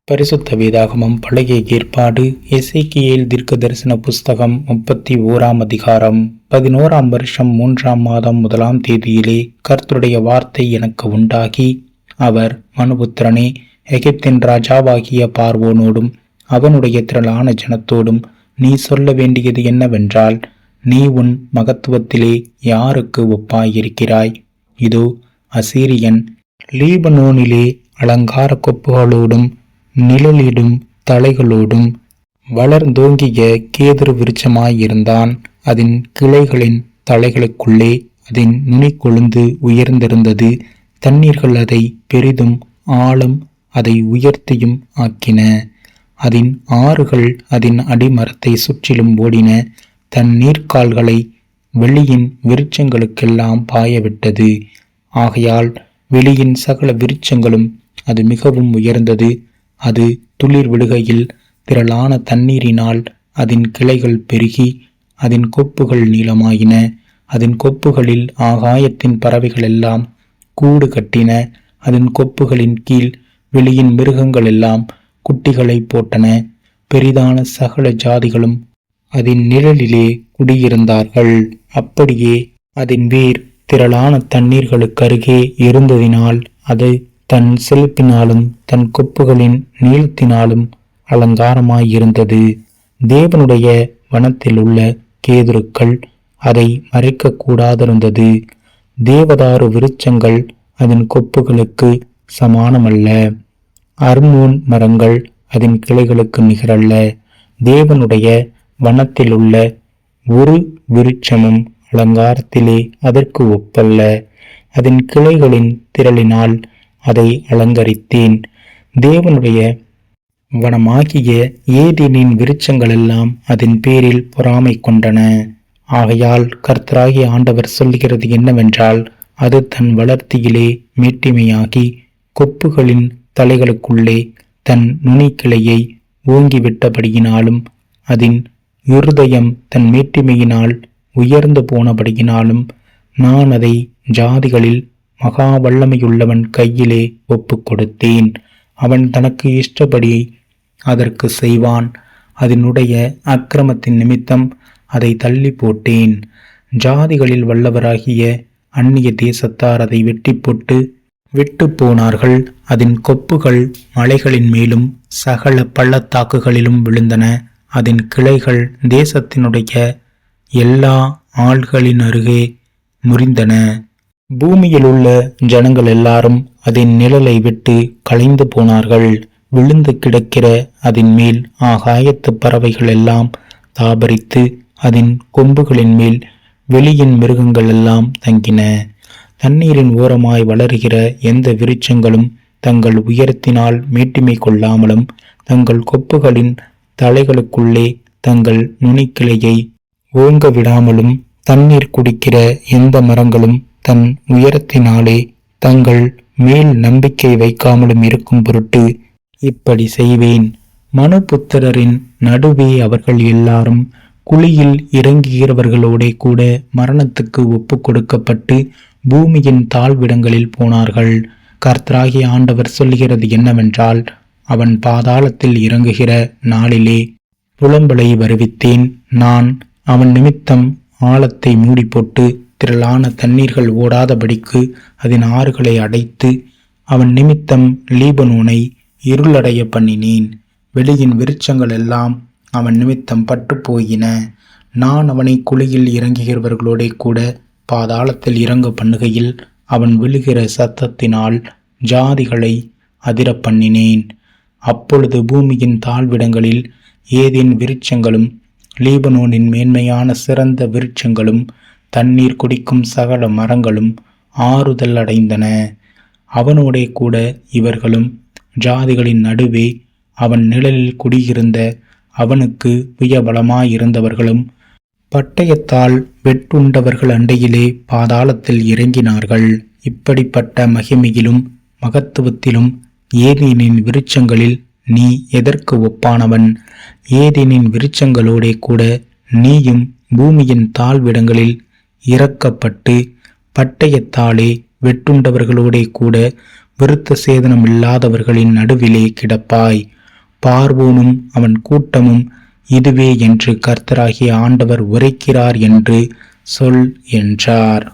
பரிசுத்த வேதாகமம் பழைய ஏற்பாடு எசேக்கியேல் தீர்க்கதரிசன புஸ்தகம் 31ஆம் அதிகாரம். 11ஆம் வருஷம் 3ஆம் மாதம் 1ஆம் தேதியிலே கர்த்தருடைய வார்த்தை எனக்கு உண்டாகி, அவர் மனுபுத்திரனே, எகிப்தின் ராஜாவாகிய பார்வோனோடும் அவனுடைய திரளான ஜனத்தோடும் நீ சொல்ல வேண்டியது என்னவென்றால், நீ உன் மகத்துவத்திலே யாருக்கு ஒப்பாயிருக்கிறாய்? இதோ அசீரியன் லீபனோனிலே அலங்கார கொப்புகளோடும் நிழலிடும் தலைகளோடும் வளர்ந்தோங்கிய கேதுரு விருட்சமாயிருந்தான். அதன் கிளைகளின் தலைகளுக்குள்ளே அதன் நுனி கொழுந்து உயர்ந்திருந்தது. தண்ணீர்கள் அதை பெரிதும் ஆழம் அதை உயர்த்தியும் ஆக்கின. அதன் ஆறுகள் அதன் அடிமரத்தை சுற்றிலும் ஓடின. தன் நீர்க்கால்களை வெளியின் விருட்சங்களுக்கெல்லாம் பாயவிட்டது. ஆகையால் வெளியின் சகல விருட்சங்களும் அது மிகவும் உயர்ந்தது. அது துளிர் விடுகையில் திரளான தண்ணீரினால் அதன் கிளைகள் பெருகி அதன் கொப்புகள் நீளமாயின. அதன் கொப்புகளில் ஆகாயத்தின் பறவைகள் எல்லாம் கூடு கட்டின. அதன் கொப்புகளின் கீழ் வெளியின் மிருகங்கள் எல்லாம் குட்டிகளை போட்டன. பெரிதான சகல ஜாதிகளும் அதன் நிழலிலே குடியிருந்தார்கள். அப்படியே அதன் வேர் திரளான தண்ணீர்களுக்கருகே இருந்ததினால் அது தன் செழிப்பினாலும் தன் கொப்புகளின் நீளத்தினாலும் அலங்காரமாயிருந்தது. தேவனுடைய வனத்தில் உள்ள கேதுருக்கள் அதை மறைக்க கூடாதிருந்தது. தேவதாரு விருட்சங்கள் அதன் கொப்புகளுக்கு சமானமல்ல. அர்மோன் மரங்கள் அதன் கிளைகளுக்கு நிகரல்ல. தேவனுடைய வனத்தில் உள்ள ஒரு விருட்சமும் அலங்காரத்திலே அதற்கு ஒப்பல்ல. அதன் கிளைகளின் திரளினால் அதை அலங்கரித்தேன். தேவனுடைய வனமாகிய ஏதேனின் விருட்சங்களெல்லாம் அதன் பேரில் பொறாமை கொண்டன. ஆகையால் கர்த்தராகிய ஆண்டவர் சொல்லுகிறது என்னவென்றால், அது தன் வளர்த்தியிலே மேட்டிமையாகி கொப்புகளின் தலைகளுக்குள்ளே தன் நுனிக்கிளையை ஓங்கிவிட்டபடியினாலும் அதன் இருதயம் தன் மேட்டிமையினால் உயர்ந்து போனபடியினாலும் நான் அதை ஜாதிகளில் மகா வல்லமையுள்ளவன் கையிலே ஒப்பு கொடுத்தேன். அவன் தனக்கு இஷ்டப்படி அதற்கு செய்வான். அதனுடைய அக்கிரமத்தின் நிமித்தம் அதை தள்ளி போட்டேன். ஜாதிகளில் வல்லவராகிய அந்நிய தேசத்தார் அதை வெட்டி போட்டு விட்டு போனார்கள். அதன் கொப்புகள் மலைகளின் மேலும் சகல பள்ளத்தாக்குகளிலும் விழுந்தன. அதன் கிளைகள் தேசத்தினுடைய எல்லா ஆள்களின் அருகே முறிந்தன. பூமியில் உள்ள ஜனங்கள் எல்லாரும் அதன் நிழலை விட்டு கலைந்து போனார்கள். விழுந்து கிடக்கிற அதன் மேல் ஆகாயத்து பறவைகள் எல்லாம் தாபரித்து அதன் கொம்புகளின் மேல் வெளியின் மிருகங்கள் எல்லாம் தங்கின. தண்ணீரின் ஓரமாய் வளருகிற எந்த விருட்சங்களும் தங்கள் உயரத்தினால் மேட்டிமை கொள்ளாமலும் தங்கள் கொப்புகளின் தலைகளுக்குள்ளே தங்கள் நுனிக்கிளையை ஓங்க விடாமலும், தண்ணீர் குடிக்கிற எந்த மரங்களும் தன் உயரத்தினாலே தங்கள் மேல் நம்பிக்கை வைக்காமலும் இருக்கும் பொருட்டு இப்படி செய்வேன். மனுபுத்திரரின் நடுவே அவர்கள் எல்லாரும் குழியில் இறங்குகிறவர்களோட கூட மரணத்துக்கு ஒப்பு கொடுக்கப்பட்டு பூமியின் தாழ்விடங்களில் போனார்கள். கர்த்தராகிய ஆண்டவர் சொல்லுகிறது என்னவென்றால், அவன் பாதாளத்தில் இறங்குகிற நாளிலே புலம்பலை வருவித்தேன். நான் அவன் நிமித்தம் ஆழத்தை மூடி போட்டு திரளான தண்ணீர்கள் ஓடாதபடிக்கு அதன் ஆறுகளை அடைத்து அவன் நிமித்தம் லீபனோனை இருளடைய பண்ணினேன். வெளியின் விருட்சங்கள் எல்லாம் அவன் நிமித்தம் பட்டு போயின. நான் அவனை குழியில் இறங்குகிறவர்களோட கூட பாதாளத்தில் இறங்க பண்ணுகையில் அவன் விழுகிற சத்தத்தினால் ஜாதிகளை அதிர பண்ணினேன். அப்பொழுது பூமியின் தாழ்விடங்களில் ஏதேன் விருட்சங்களும் லீபனோனின் மேன்மையான சிறந்த விருட்சங்களும் தண்ணீர் குடிக்கும் சகல மரங்களும் ஆறுதல் அடைந்தன. அவனோடே கூட இவர்களும் ஜாதிகளின் நடுவே அவன் நிழலில் குடியிருந்த அவனுக்கு புயபலமாயிருந்தவர்களும் பட்டயத்தால் வெட்டுண்டவர்கள் அண்டையிலே பாதாளத்தில் இறங்கினார்கள். இப்படிப்பட்ட மகிமையிலும் மகத்துவத்திலும் ஏதேனின் விருட்சங்களில் நீ எதற்கு ஒப்பானவன்? ஏதேனின் விருட்சங்களோடே கூட நீயும் பூமியின் தாழ்விடங்களில் இறக்கப்பட்டு பட்டயத்தாலே வெட்டுண்டவர்களோடே கூட விருத்த சேதனம் இல்லாதவர்களின் நடுவிலே கிடப்பாய். பார்வோனும் அவன் கூட்டமும் இதுவே என்று கர்த்தராகிய ஆண்டவர் உரைக்கிறார் என்று சொல் என்றார்.